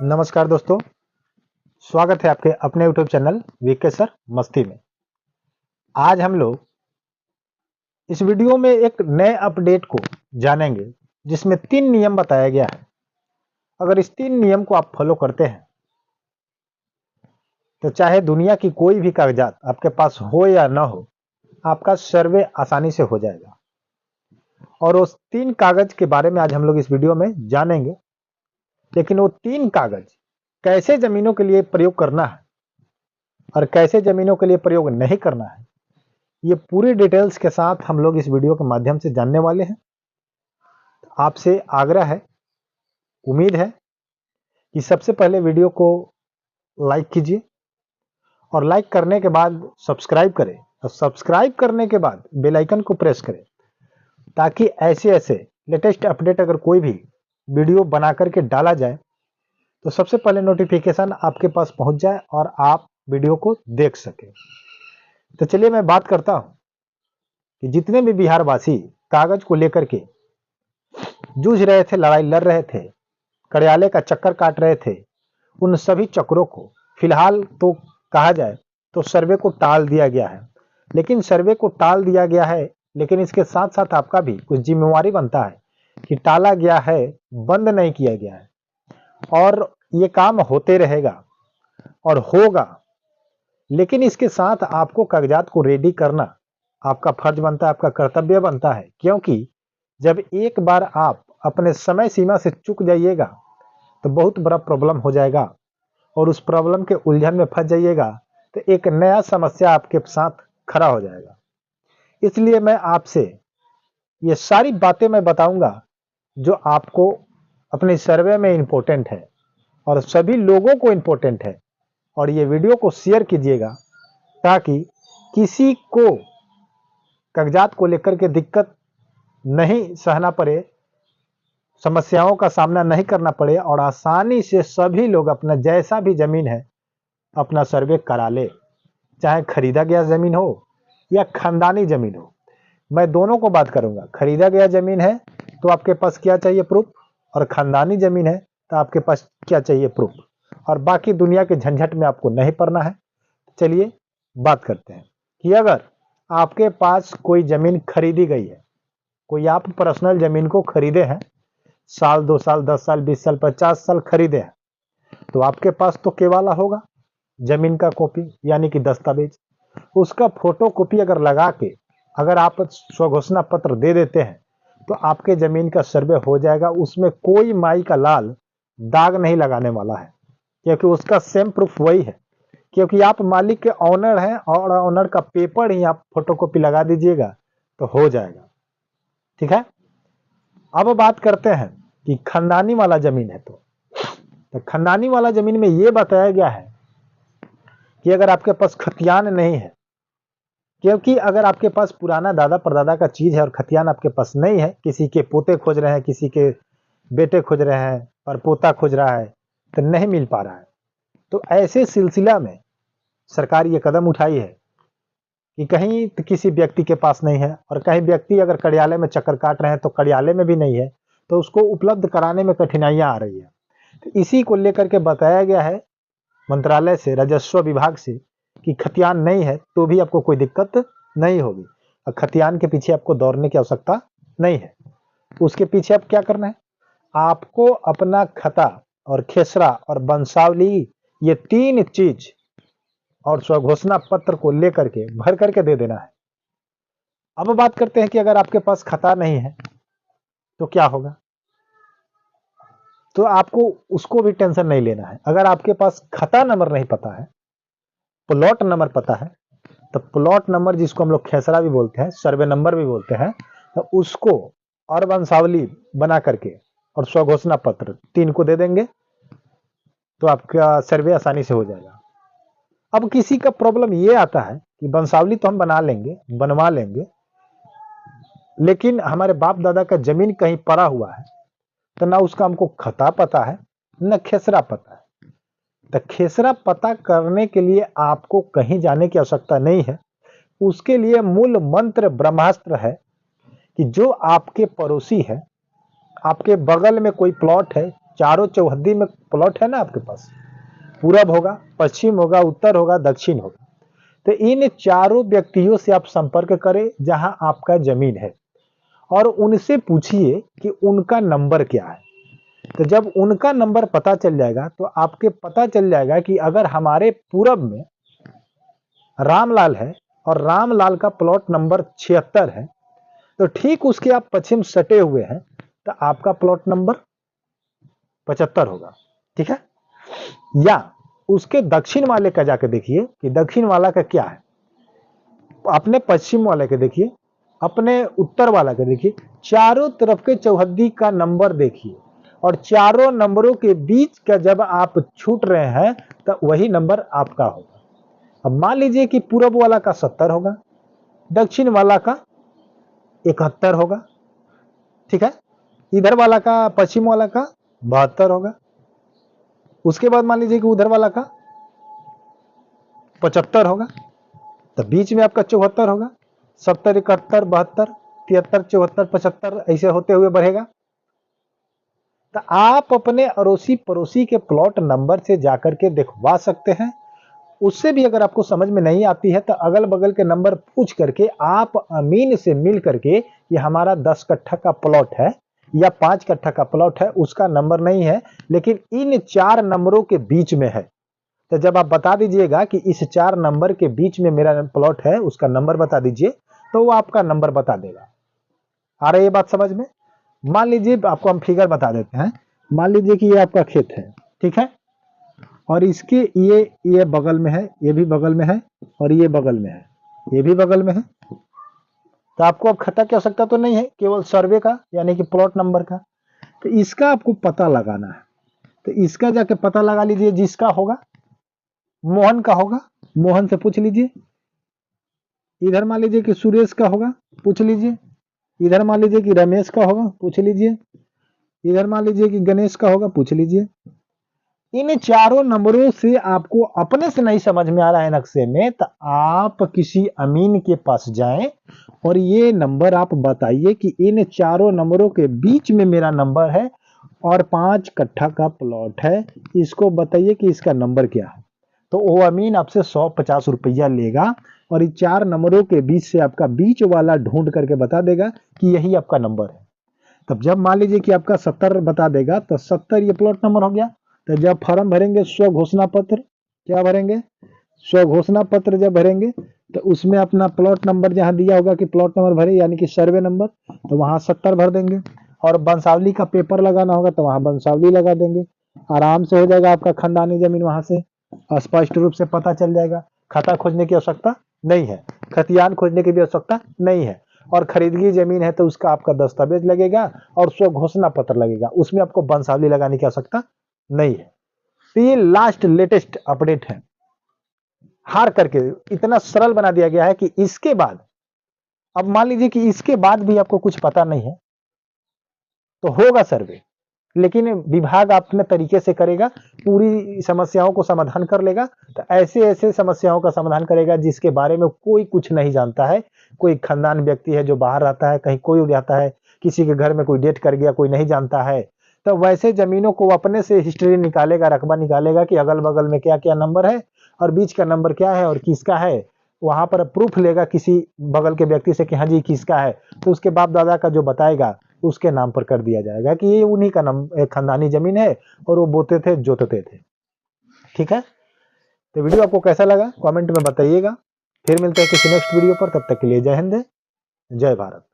नमस्कार दोस्तों, स्वागत है आपके अपने यूट्यूब चैनल वीके सर मस्ती में। आज हम लोग इस वीडियो में एक नए अपडेट को जानेंगे जिसमें 3 नियम बताया गया है। अगर इस 3 नियम को आप फॉलो करते हैं तो चाहे दुनिया की कोई भी कागजात आपके पास हो या ना हो, आपका सर्वे आसानी से हो जाएगा। और उस 3 कागज के बारे में आज हम लोग इस वीडियो में जानेंगे। लेकिन वो 3 कागज कैसे जमीनों के लिए प्रयोग करना है और कैसे जमीनों के लिए प्रयोग नहीं करना है, ये पूरी डिटेल्स के साथ हम लोग इस वीडियो के माध्यम से जानने वाले हैं। आपसे आग्रह है, उम्मीद है कि सबसे पहले वीडियो को लाइक कीजिए और लाइक करने के बाद सब्सक्राइब करें और सब्सक्राइब करने के बाद बेल आइकन को प्रेस करें ताकि ऐसे लेटेस्ट अपडेट अगर कोई भी वीडियो बना करके डाला जाए तो सबसे पहले नोटिफिकेशन आपके पास पहुंच जाए और आप वीडियो को देख सके। तो चलिए मैं बात करता हूं कि जितने भी बिहार वासी कागज को लेकर के जूझ रहे थे, लड़ाई लड़ रहे थे, कार्यालय का चक्कर काट रहे थे, उन सभी चक्रों को फिलहाल तो कहा जाए तो सर्वे को टाल दिया गया है। लेकिन सर्वे को टाल दिया गया है, लेकिन इसके साथ साथ आपका भी कुछ जिम्मेवारी बनता है कि टाला गया है, बंद नहीं किया गया है और ये काम होते रहेगा और होगा। लेकिन इसके साथ आपको कागजात को रेडी करना आपका फर्ज बनता है, आपका कर्तव्य बनता है। क्योंकि जब एक बार आप अपने समय सीमा से चूक जाइएगा तो बहुत बड़ा प्रॉब्लम हो जाएगा और उस प्रॉब्लम के उलझन में फंस जाइएगा तो एक नया समस्या आपके साथ खड़ा हो जाएगा। इसलिए मैं आपसे ये सारी बातें मैं बताऊंगा जो आपको अपने सर्वे में इंपॉर्टेंट है और सभी लोगों को इंपॉर्टेंट है। और ये वीडियो को शेयर कीजिएगा ताकि किसी को कागजात को लेकर के दिक्कत नहीं सहना पड़े, समस्याओं का सामना नहीं करना पड़े और आसानी से सभी लोग अपना जैसा भी जमीन है अपना सर्वे करा ले। चाहे खरीदा गया जमीन हो या खानदानी जमीन हो, मैं दोनों को बात करूंगा। खरीदा गया जमीन है तो आपके पास क्या चाहिए, प्रूफ, और खानदानी जमीन है तो आपके पास क्या चाहिए, प्रूफ। और बाकी दुनिया के झंझट में आपको नहीं पड़ना है। चलिए बात करते हैं कि अगर आपके पास कोई जमीन खरीदी गई है, कोई आप पर्सनल जमीन को खरीदे हैं, साल 2 साल 10 साल 20 साल 50 साल खरीदे हैं, तो आपके पास तो केवाला होगा, जमीन का कॉपी यानी कि दस्तावेज। उसका फोटो कॉपी अगर लगा के अगर आप स्वघोषणा पत्र दे देते हैं तो आपके जमीन का सर्वे हो जाएगा। उसमें कोई माई का लाल दाग नहीं लगाने वाला है क्योंकि उसका सेम प्रूफ वही है। क्योंकि आप मालिक के ऑनर हैं और ऑनर का पेपर ही आप फोटोकॉपी लगा दीजिएगा तो हो जाएगा। ठीक है, अब बात करते हैं कि खानदानी वाला जमीन है तो खानदानी वाला जमीन में यह बताया गया है कि अगर आपके पास खतियान नहीं है, क्योंकि अगर आपके पास पुराना दादा परदादा का चीज है और खतियान आपके पास नहीं है, किसी के पोते खोज रहे हैं, किसी के बेटे खोज रहे हैं और पोता खोज रहा है तो नहीं मिल पा रहा है, तो ऐसे सिलसिला में सरकार ये कदम उठाई है कि कहीं तो किसी व्यक्ति के पास नहीं है और कहीं व्यक्ति अगर कार्यालय में चक्कर काट रहे हैं तो कार्यालय में भी नहीं है, तो उसको उपलब्ध कराने में कठिनाइयां आ रही है। तो इसी को लेकर के बताया गया है मंत्रालय से, राजस्व विभाग से, कि खतियान नहीं है तो भी आपको कोई दिक्कत नहीं होगी और खतियान के पीछे आपको दौड़ने की आवश्यकता नहीं है। उसके पीछे आप क्या करना है, आपको अपना खता और खेसरा और वंशावली, ये 3 चीज और स्वघोषणा पत्र को लेकर के भर करके दे देना है। अब बात करते हैं कि अगर आपके पास खता नहीं है तो क्या होगा, तो आपको उसको भी टेंशन नहीं लेना है। अगर आपके पास खता नंबर नहीं पता है, प्लॉट नंबर पता है, तो प्लॉट नंबर जिसको हम लोग खेसरा भी बोलते हैं, सर्वे नंबर भी बोलते हैं, तो उसको और वंशावली बना करके और स्वघोषणा पत्र 3 को दे देंगे तो आपका सर्वे आसानी से हो जाएगा। अब किसी का प्रॉब्लम ये आता है कि वंशावली तो हम बना लेंगे, बनवा लेंगे, लेकिन हमारे बाप दादा का जमीन कहीं पड़ा हुआ है तो ना उसका हमको खता पता है न खेसरा पता है। तो खेसरा पता करने के लिए आपको कहीं जाने की आवश्यकता नहीं है। उसके लिए मूल मंत्र ब्रह्मास्त्र है कि जो आपके पड़ोसी है, आपके बगल में कोई प्लॉट है चारों चौहद्दी में प्लॉट है ना आपके पास, पूरब होगा, पश्चिम होगा, उत्तर होगा, दक्षिण होगा। तो इन चारों व्यक्तियों से आप संपर्क करें जहां आपका जमीन है और उनसे पूछिए कि उनका नंबर क्या है। तो जब उनका नंबर पता चल जाएगा तो आपके पता चल जाएगा कि अगर हमारे पूरब में रामलाल है और रामलाल का प्लॉट नंबर 76 है, तो ठीक उसके आप पश्चिम सटे हुए हैं तो आपका प्लॉट नंबर 75 होगा। ठीक है, या उसके दक्षिण वाले का जाके देखिए कि दक्षिण वाला का क्या है, अपने पश्चिम वाले के देखिए, अपने उत्तर वाला के देखिए, चारों तरफ के चौहद्दी का नंबर देखिए और चारों नंबरों के बीच का जब आप छूट रहे हैं तो वही नंबर आपका होगा। अब मान लीजिए कि पूरब वाला का 70 होगा, दक्षिण वाला का 71 होगा। ठीक है, इधर वाला का, पश्चिम वाला का 72 होगा। उसके बाद मान लीजिए कि उधर वाला का 75 होगा, तो बीच में आपका 74 होगा। 70, 71, 72, 73, 74, 75 ऐसे होते हुए बढ़ेगा। तो आप अपने अड़ोसी पड़ोसी के प्लॉट नंबर से जाकर के दिखवा सकते हैं। उससे भी अगर आपको समझ में नहीं आती है तो अगल बगल के नंबर पूछ करके आप अमीन से मिल करके, ये हमारा 10 कट्ठा का प्लॉट है या 5 कट्ठा का प्लॉट है, उसका नंबर नहीं है लेकिन इन 4 नंबरों के बीच में है, तो जब आप बता दीजिएगा कि इस 4 नंबर के बीच में मेरा प्लॉट है, उसका नंबर बता दीजिए, तो वो आपका नंबर बता देगा। आ रही है बात समझ में? मान लीजिए आपको हम फिगर बता देते हैं। मान लीजिए कि ये आपका खेत है, ठीक है, और इसके ये बगल में है, ये भी बगल में है और ये बगल में है, ये भी बगल में है। तो आपको अब खता की आवश्यकता तो नहीं है, केवल सर्वे का यानी कि प्लॉट नंबर का। तो इसका आपको पता लगाना है, तो इसका जाके पता लगा लीजिए। जिसका होगा, मोहन का होगा, मोहन से पूछ लीजिए। इधर मान लीजिए कि सुरेश का होगा, पूछ लीजिए। इधर मान लीजिए कि रमेश का होगा, पूछ लीजिए। इधर मान लीजिए कि गणेश का होगा, पूछ लीजिए। इन चारों नंबरों से आपको अपने से नहीं समझ में आ रहा है नक्शे में, तो आप किसी अमीन के पास जाएं और ये नंबर आप बताइए कि इन चारों नंबरों के बीच में मेरा नंबर है और 5 कट्ठा का प्लॉट है, इसको बताइए कि इसका नंबर क्या है। तो वो अमीन आपसे 150 रुपया लेगा और इन 4 नंबरों के बीच से आपका बीच वाला ढूंढ करके बता देगा कि यही आपका नंबर है। तब जब मान लीजिए कि आपका 70 बता देगा तो 70 ये प्लॉट नंबर हो गया। तो जब फॉर्म भरेंगे स्व घोषणा पत्र, क्या भरेंगे, स्व घोषणा पत्र जब भरेंगे तो उसमें अपना प्लॉट नंबर जहां दिया होगा कि प्लॉट नंबर भरे यानी कि सर्वे नंबर, तो वहां 70 भर देंगे और वंशावली का पेपर लगाना होगा तो वहां वंशावली लगा देंगे। आराम से हो जाएगा आपका खानदानी जमीन, वहां से स्पष्ट रूप से पता चल जाएगा। खाता खोजने की आवश्यकता नहीं है, खतियान खोजने की भी आवश्यकता नहीं है। और खरीदगी जमीन है तो उसका आपका दस्तावेज लगेगा और स्व घोषणा पत्र लगेगा, उसमें आपको वंशावली लगाने की आवश्यकता नहीं है। तो ये लास्ट लेटेस्ट अपडेट है, हार करके इतना सरल बना दिया गया है कि इसके बाद, अब मान लीजिए कि इसके बाद भी आपको कुछ पता नहीं है तो होगा सर्वे, लेकिन विभाग अपने तरीके से करेगा, पूरी समस्याओं को समाधान कर लेगा। तो ऐसे ऐसे समस्याओं का समाधान करेगा जिसके बारे में कोई कुछ नहीं जानता है। कोई खानदान व्यक्ति है जो बाहर रहता है, कहीं कोई रहता है, किसी के घर में कोई डेथ कर गया, कोई नहीं जानता है, तो वैसे जमीनों को अपने से हिस्ट्री निकालेगा, रकबा निकालेगा कि अगल बगल में क्या क्या नंबर है और बीच का नंबर क्या है और किसका है। वहां पर प्रूफ लेगा किसी बगल के व्यक्ति से कि हाँ जी किसका है, तो उसके बाप दादा का जो बताएगा उसके नाम पर कर दिया जाएगा कि ये उन्हीं का नाम खानदानी जमीन है और वो बोते थे जोतते थे। ठीक है, तो वीडियो आपको कैसा लगा कमेंट में बताइएगा। फिर मिलते हैं किसी नेक्स्ट वीडियो पर, तब तक के लिए जय हिंद, जय भारत।